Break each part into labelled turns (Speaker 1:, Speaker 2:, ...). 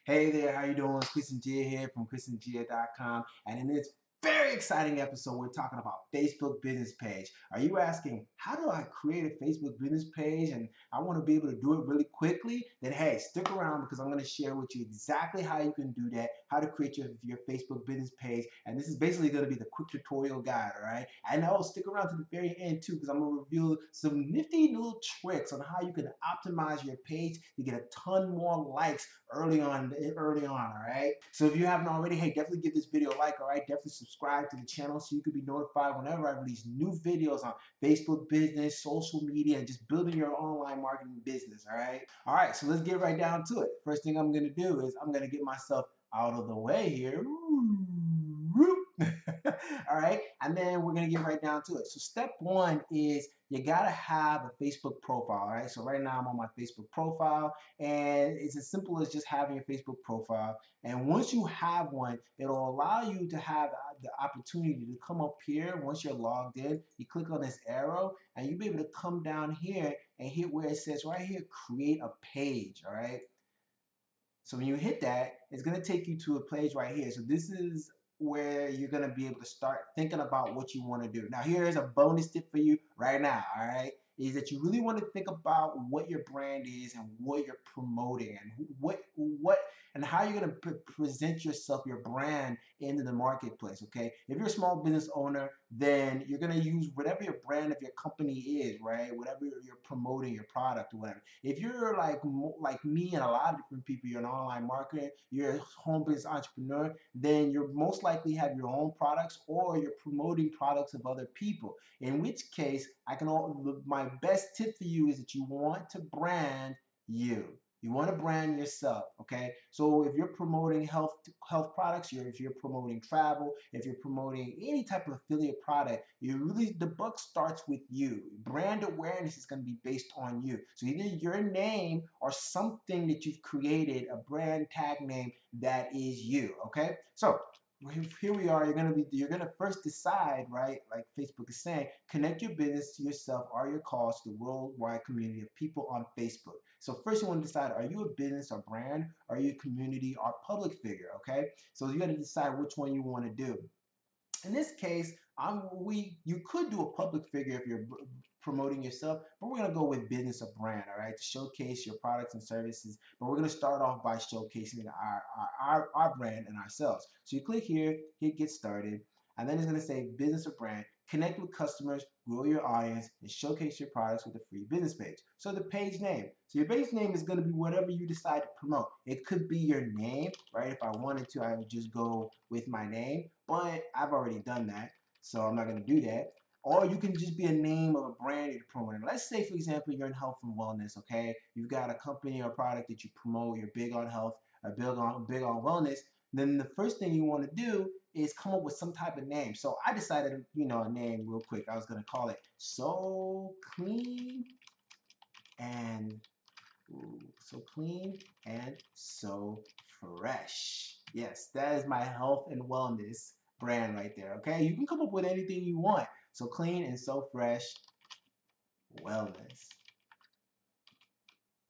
Speaker 1: Hey there, how you doing? It's Chris and Gia here from chrisandgia.com, and in this very exciting episode, we're talking about Facebook business page. Are you asking, how do I create a Facebook business page and I want to be able to do it really quickly? Then hey, stick around because I'm going to share with you exactly how you can do that, how to create your Facebook business page, and this is basically going to be the quick tutorial guide, all right? And I'll stick around to the very end too because I'm going to reveal some nifty little tricks on how you can optimize your page to get a ton more likes early on, all right? So if you haven't already, hey, definitely give this video a like, all right? Definitely subscribe to the channel so you can be notified whenever I release new videos on Facebook business, social media, and just building your online marketing business, all right? All right, so let's get right down to it. First thing I'm gonna do is I'm gonna get myself out of the way here. All right, and then we're gonna get right down to it. So step one is you gotta have a Facebook profile, all right? So right now I'm on my Facebook profile, and it's as simple as just having a Facebook profile. And once you have one, it'll allow you to have the opportunity to come up here. Once you're logged in, you click on this arrow, and you'll be able to come down here and hit where it says right here, create a page, all right? So when you hit that, it's gonna take you to a page right here. So this is where you're gonna be able to start thinking about what you wanna do. Now here's a bonus tip for you right now, all right? Is that you really want to think about what your brand is and what you're promoting and what and how you're going to present yourself, your brand into the marketplace, okay? If you're a small business owner, then you're going to use whatever your brand of your company is, right? Whatever you're promoting, your product or whatever. If you're like me and a lot of different people, you're an online marketer, you're a home business entrepreneur, then you're most likely have your own products or you're promoting products of other people. In which case, my best tip for you is that you want to brand you. You want to brand yourself, okay? So if you're promoting health products, if you're promoting travel, if you're promoting any type of affiliate product, the buck starts with you. Brand awareness is going to be based on you. So either your name or something that you've created, a brand tag name that is you, okay? So here we are. You're gonna first decide, right? Like Facebook is saying, connect your business to yourself or your cause to the worldwide community of people on Facebook. So first you want to decide, are you a business or brand? Are you a community or public figure? Okay. So you got to decide which one you want to do. In this case, you could do a public figure if you're promoting yourself, but we're gonna go with business or brand, all right, to showcase your products and services. But we're gonna start off by showcasing our brand and ourselves. So you click here, hit get started, and then it's gonna say business or brand. Connect with customers, grow your audience, and showcase your products with a free business page. So the page name. So your base name is going to be whatever you decide to promote. It could be your name, right? If I wanted to, I would just go with my name, but I've already done that, so I'm not going to do that. Or you can just be a name of a brand you're promoting. Let's say, for example, you're in health and wellness, okay? You've got a company or product that you promote, you're big on health, or big on wellness. Then the first thing you want to do is come up with some type of name. So I decided, a name real quick. I was going to call it So Clean and So Clean and So Fresh. Yes, that is my health and wellness brand right there, okay? You can come up with anything you want. So Clean and So Fresh Wellness.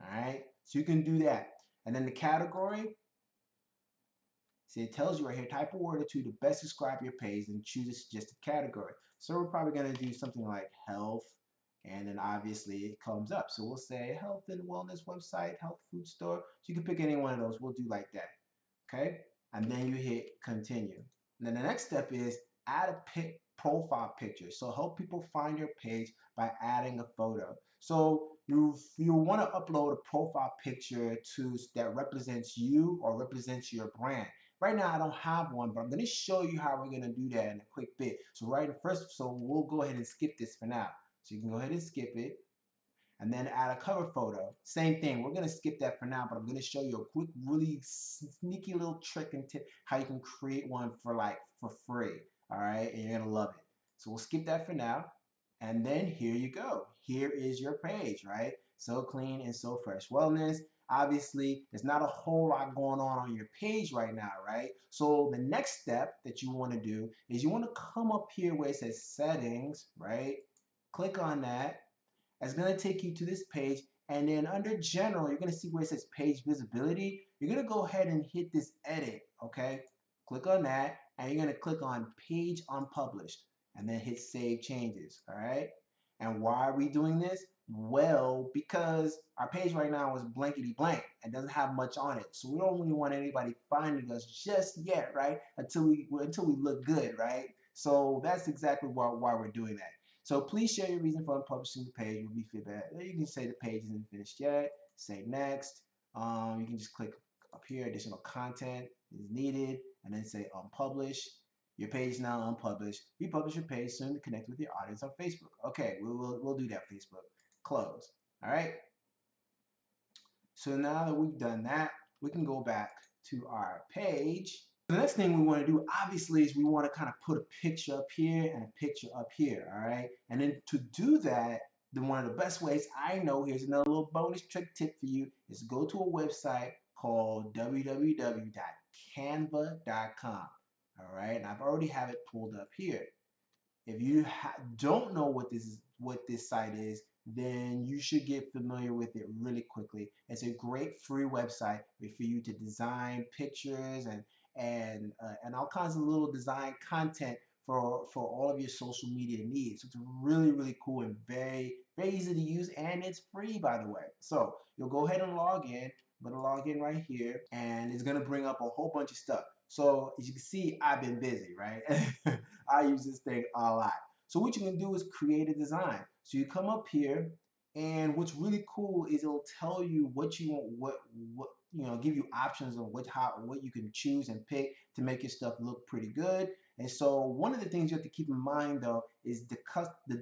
Speaker 1: All right? So you can do that. And then the category, see, it tells you right here, type a word or two to best describe your page and choose a suggested category. So we're probably going to do something like health, and then obviously it comes up. So we'll say health and wellness website, health food store. So you can pick any one of those. We'll do like that. Okay? And then you hit continue. And then the next step is add a profile picture. So help people find your page by adding a photo. So you want to upload a profile picture that represents you or represents your brand. Right now I don't have one, but I'm going to show you how we're going to do that in a quick bit. So we'll go ahead and skip this for now. So you can go ahead and skip it and then add a cover photo. Same thing, we're gonna skip that for now, but I'm gonna show you a quick, really sneaky little trick and tip how you can create one for free, all right? And you're gonna love it. So we'll skip that for now. And then here you go. Here is your page, right? So Clean and So Fresh Wellness. Obviously, there's not a whole lot going on your page right now, right? So the next step that you wanna do is you wanna come up here where it says settings, right? Click on that. It's going to take you to this page, and then under general, you're going to see where it says page visibility. you're gonna go ahead and hit this edit, okay? Click on that, and you're gonna click on page unpublished, and then hit save changes, all right? And why are we doing this? Well, because our page right now is blankety blank and doesn't have much on it. So we don't really want anybody finding us just yet, right? Until we look good, right? So that's exactly why we're doing that. So please share your reason for unpublishing the page. Will be feedback. You can say the page isn't finished yet. Say next. You can just click up here. Additional content is needed, and then say unpublish. Your page is now unpublished. Republish your page soon to connect with your audience on Facebook. Okay, we'll do that. Facebook. Close. All right. So now that we've done that, we can go back to our page. The next thing we want to do, obviously, is we want to kind of put a picture up here and a picture up here, all right? And then to do that, then one of the best ways I know, here's another little bonus trick tip for you, is go to a website called www.canva.com, all right? And I've already have it pulled up here. If you don't know what this site is, then you should get familiar with it really quickly. It's a great free website for you to design pictures and all kinds of little design content for all of your social media needs. So it's really cool and very easy to use, and it's free, by the way. So you'll go ahead and log in. I'm gonna log in right here, and it's gonna bring up a whole bunch of stuff. So as you can see, I've been busy, right? I use this thing a lot. So what you can do is create a design. So you come up here, and what's really cool is it'll tell you what you want, what give you options on what you can choose and pick to make your stuff look pretty good. And so one of the things you have to keep in mind though is the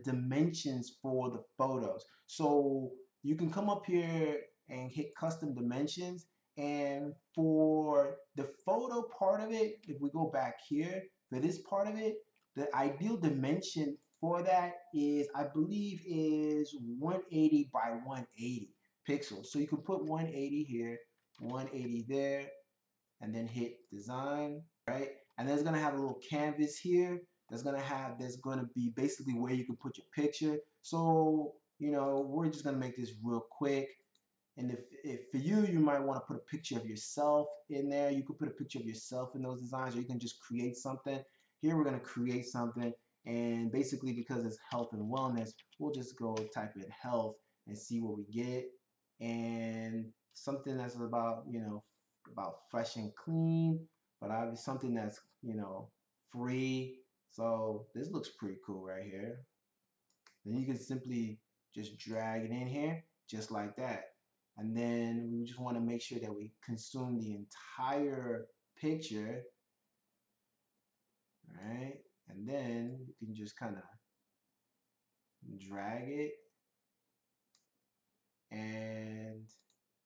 Speaker 1: dimensions for the photos. So you can come up here and hit custom dimensions, and for the photo part of it, if we go back here, for this part of it, the ideal dimension for that is, I believe, is 180 by 180 pixels. So you can put 180 here, 180 there, and then hit design, right? And there's gonna have a little canvas here. There's gonna be basically where you can put your picture. So, we're just gonna make this real quick. And if for you, you might want to put a picture of yourself in there. You could put a picture of yourself in those designs, or you can just create something. Here we're going to create something, and basically because it's health and wellness, we'll just go type in health and see what we get. And something that's about fresh and clean, but obviously something that's, free. So this looks pretty cool right here. Then you can simply just drag it in here just like that. And then we just want to make sure that we consume the entire picture, right? And then you can just kind of drag it, and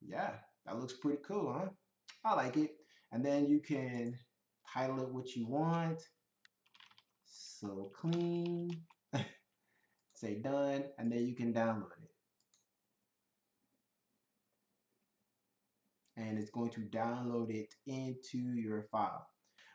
Speaker 1: yeah, that looks pretty cool, huh? I like it. And then you can title it what you want. So clean. Say done, and then you can download it. And it's going to download it into your file.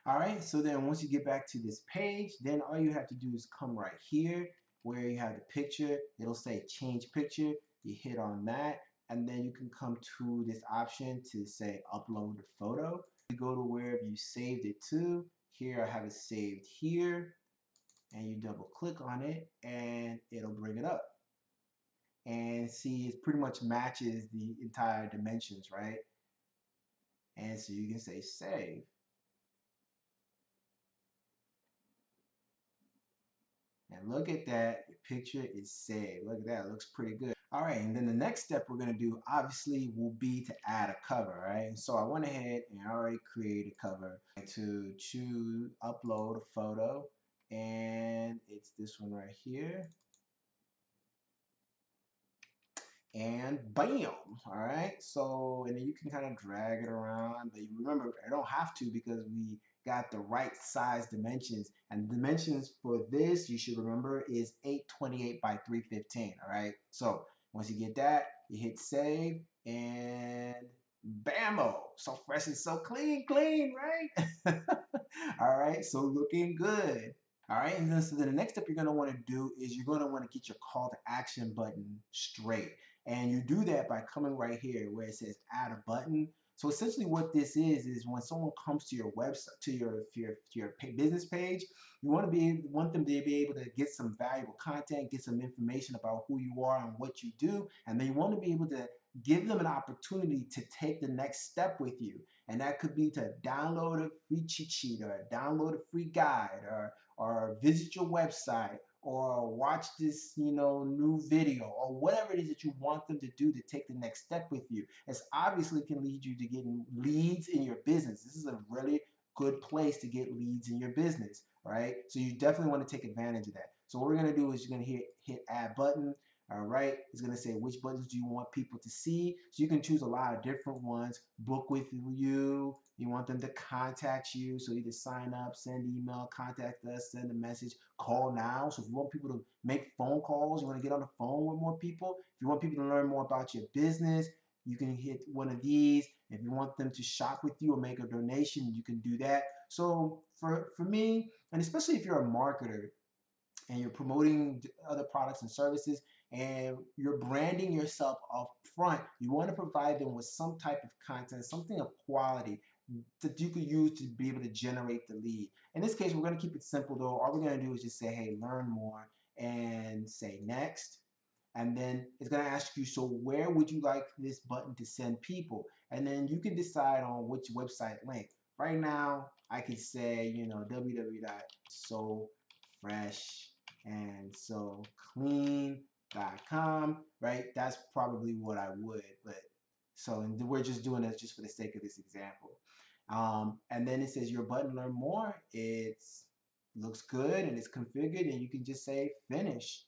Speaker 1: All right, so then once you get back to this page, then all you have to do is come right here where you have the picture. It'll say change picture. You hit on that, and then you can come to this option to say upload the photo. You go to wherever you saved it to. Here I have it saved here, and you double click on it and it'll bring it up. And see, it pretty much matches the entire dimensions, right? And so you can say save. And look at that, your picture is saved. Look at that, it looks pretty good. All right, and then the next step we're gonna do obviously will be to add a cover, right? So I went ahead and I already created a cover to choose upload a photo, and it's this one right here. And bam, all right? So, and then you can kind of drag it around, but you remember, I don't have to because we got the right size dimensions. And the dimensions for this, you should remember, is 828 by 315, all right? So once you get that, you hit save, and bammo, so fresh and so clean, right? All right, so looking good. All right, and then so then the next step you're going to want to do is you're going to want to get your call to action button straight. And you do that by coming right here where it says add a button. So essentially what this is when someone comes to your website, to your business page, you want them to be able to get some valuable content, get some information about who you are and what you do, and then you want to be able to give them an opportunity to take the next step with you. And that could be to download a free cheat sheet, or download a free guide, or visit your website, or watch this, new video, or whatever it is that you want them to do to take the next step with you. It's obviously can lead you to getting leads in your business. This is a really good place to get leads in your business, right? So you definitely want to take advantage of that. So what we're gonna do is you're gonna hit add button. All right, it's gonna say which buttons do you want people to see. So you can choose a lot of different ones. Book with you. You want them to contact you. So either sign up, send email, contact us, send a message, call now. So if you want people to make phone calls, you want to get on the phone with more people. If you want people to learn more about your business, you can hit one of these. If you want them to shop with you or make a donation, you can do that. So for me, and especially if you're a marketer and you're promoting other products and services and you're branding yourself up front, you want to provide them with some type of content, something of quality that you could use to be able to generate the lead. In this case, we're going to keep it simple though. All we're going to do is just say, hey, learn more, and say next. And then it's going to ask you, so where would you like this button to send people? And then you can decide on which website link. Right now, I could say, www.sofreshand.so-clean.com, right? That's probably what I would, but so and we're just doing this just for the sake of this example. And then it says your button learn more. It looks good and it's configured, and you can just say finish.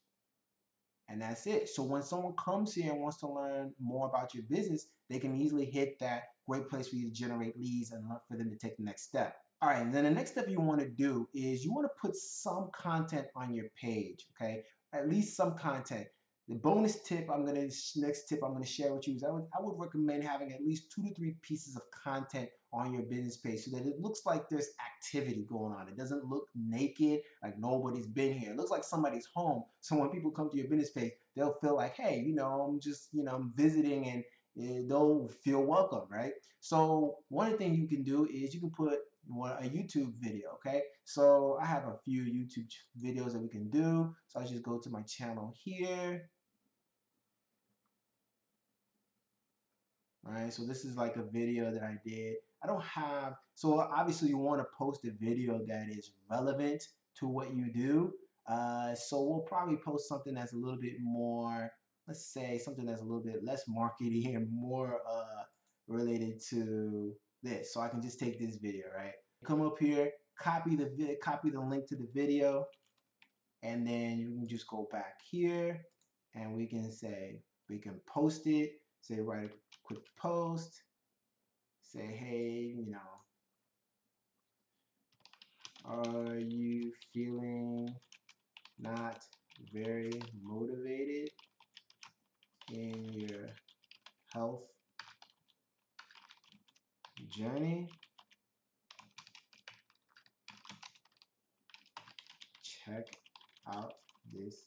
Speaker 1: And that's it. So when someone comes here and wants to learn more about your business, they can easily hit that great place for you to generate leads and for them to take the next step. All right, and then the next step you want to do is you want to put some content on your page, okay? At least some content. The bonus tip next tip I'm gonna share with you is I would recommend having at least 2 to 3 pieces of content on your business page so that it looks like there's activity going on. It doesn't look naked, like nobody's been here. It looks like somebody's home. So when people come to your business page, they'll feel like, hey, I'm just, I'm visiting, and they'll feel welcome, right? So one of the things you can do is you can put a YouTube video, okay? So I have a few YouTube videos that we can do. So I just go to my channel here. All right, so this is like a video that I did. I don't have, so obviously you want to post a video that is relevant to what you do. So we'll probably post something that's a little bit more, let's say something that's a little bit less marketing and more related to this. So I can just take this video, right? Come up here, copy the link to the video, and then you can just go back here, and we can post it. Say write a quick post. Say, hey, are you feeling not very motivated in your health journey? Check out this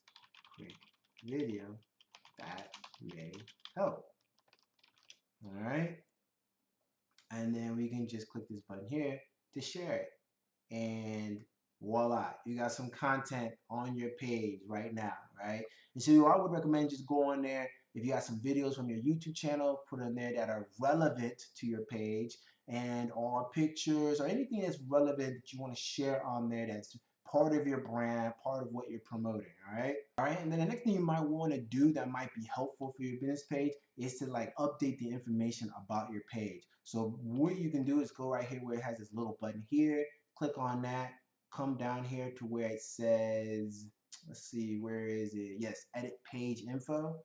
Speaker 1: quick video that may help. All right. And then we can just click this button here to share it. And voila, you got some content on your page right now, right? And so I would recommend just go on there. If you got some videos from your YouTube channel, put in there that are relevant to your page, and or pictures or anything that's relevant that you want to share on there that's part of your brand, part of what you're promoting, all right? All right, and then the next thing you might want to do that might be helpful for your business page is to like update the information about your page. So what you can do is go right here where it has this little button here, click on that, come down here to where it says, let's see, where is it? Yes, edit page info.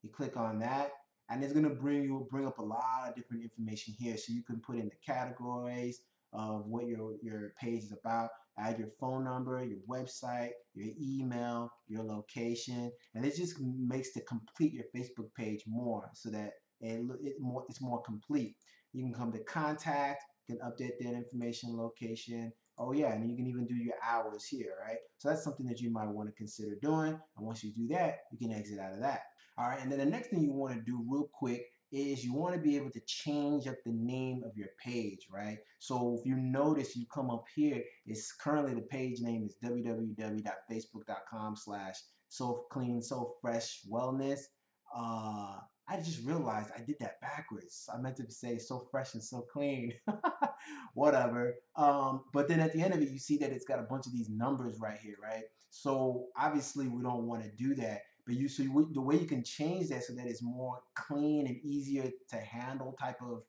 Speaker 1: You click on that, and it's gonna bring up a lot of different information here. So you can put in the categories of what your page is about, add your phone number, your website, your email, your location, and it just makes to complete your Facebook page more so that it's more complete. You can come to contact, you can update that information, location. Oh yeah, and you can even do your hours here, right? So that's something that you might want to consider doing. And once you do that, you can exit out of that. All right, and then the next thing you want to do real quick is you want to be able to change up the name of your page, right? So if you notice, you come up here, it's currently the page name is www.facebook.com/so clean so fresh wellness. I just realized I did that backwards. I meant to say so fresh and so clean. Whatever. But then at the end of it, you see that it's got a bunch of these numbers right here, right? So obviously we don't want to do that. But the way you can change that so that it's more clean and easier to handle type of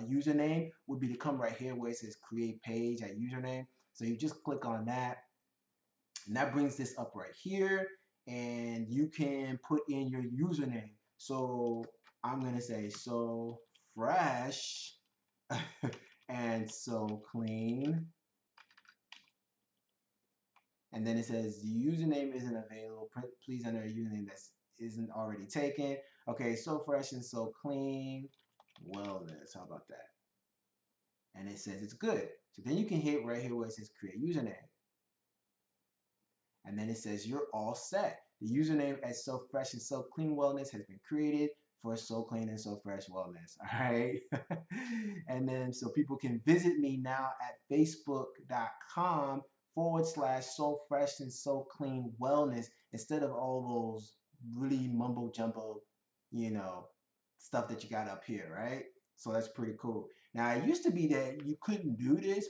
Speaker 1: username would be to come right here where it says create page at username. So you just click on that, and that brings this up right here, and you can put in your username. So I'm gonna say so fresh and so clean, and then it says the username isn't available. Please enter a username that isn't already taken. Okay, so fresh and so clean wellness. How about that? And it says it's good. So then you can hit right here where it says create username. And then it says you're all set. The username at So Fresh and So Clean Wellness has been created for So Clean and So Fresh Wellness. All right. And then so people can visit me now at facebook.com/So Fresh and So Clean Wellness instead of all those really mumbo jumbo, you know, stuff that you got up here, right? So that's pretty cool. Now, it used to be that you couldn't do this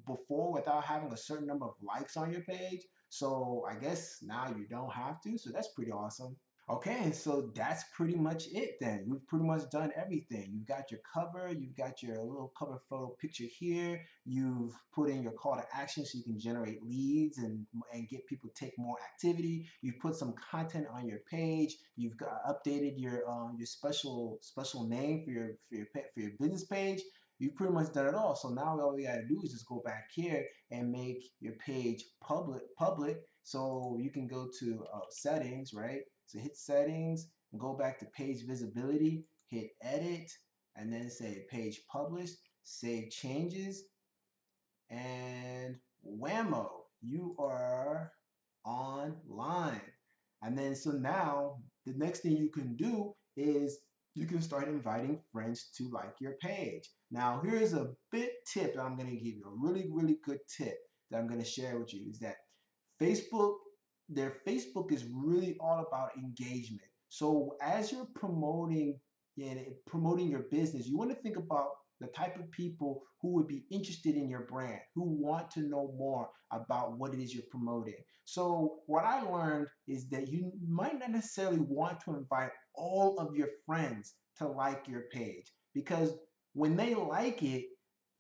Speaker 1: before without having a certain number of likes on your page. So I guess now you don't have to. So that's pretty awesome. Okay, and so that's pretty much it then. We've pretty much done everything. You've got your cover, you've got your little cover photo picture here, you've put in your call to action so you can generate leads and get people to take more activity. You've put some content on your page, you've got updated your special name for your business page. You've pretty much done it all. So now all we gotta do is just go back here and make your page public. So you can go to settings, right? So hit settings and go back to page visibility, hit edit, and then say page published, save changes, and whammo, you are online. And then so now the next thing you can do is you can start inviting friends to like your page. Now here's a big tip that I'm going to give you, a really, really good tip that I'm going to share with you is that Facebook, their Facebook is really all about engagement. So as you're promoting your business, you want to think about the type of people who would be interested in your brand, who want to know more about what it is you're promoting. So what I learned is that you might not necessarily want to invite all of your friends to like your page because when they like it,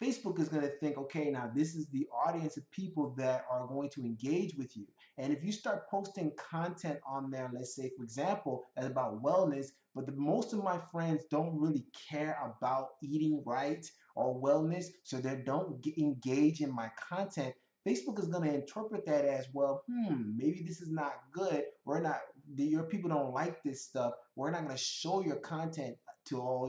Speaker 1: Facebook is going to think, okay, now this is the audience of people that are going to engage with you. And if you start posting content on there, let's say, for example, that's about wellness, but most of my friends don't really care about eating right or wellness, so they don't engage in my content. Facebook is going to interpret that as, well, maybe this is not good. Your people don't like this stuff. We're not going to show your content to all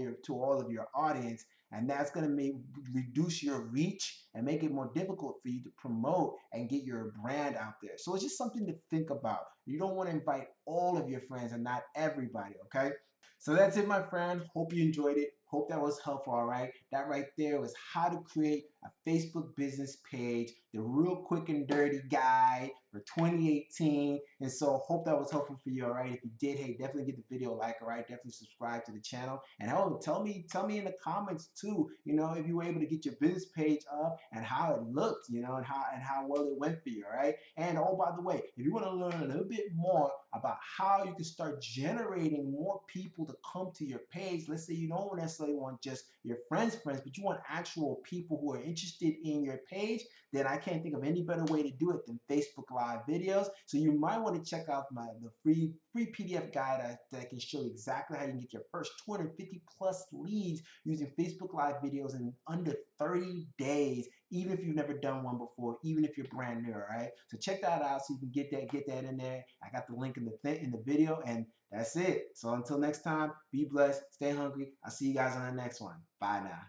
Speaker 1: of your audience, and that's going to reduce your reach and make it more difficult for you to promote and get your brand out there. So it's just something to think about. You don't want to invite all of your friends and not everybody, okay? So that's it, my friend. Hope you enjoyed it. Hope that was helpful, all right? That right there was how to create a Facebook business page, the real quick and dirty guide for 2018. And so hope that was helpful for you, all right? If you did, hey, definitely give the video a like, all right? Definitely subscribe to the channel. And hell, tell me in the comments too, if you were able to get your business page up and how it looked, and how well it went for you, all right? And oh, by the way, if you want to learn a little bit more about how you can start generating more people to come to your page, let's say you don't necessarily want just your friends, but you want actual people who are interested in your page, then I can't think of any better way to do it than Facebook Live videos. So you might want to check out the free PDF guide that can show you exactly how you can get your first 250 plus leads using Facebook Live videos in under 30 days, even if you've never done one before, even if you're brand new, all right? So check that out so you can get that in there. I got the link in the video, and that's it. So until next time, be blessed, stay hungry. I'll see you guys on the next one. Bye now.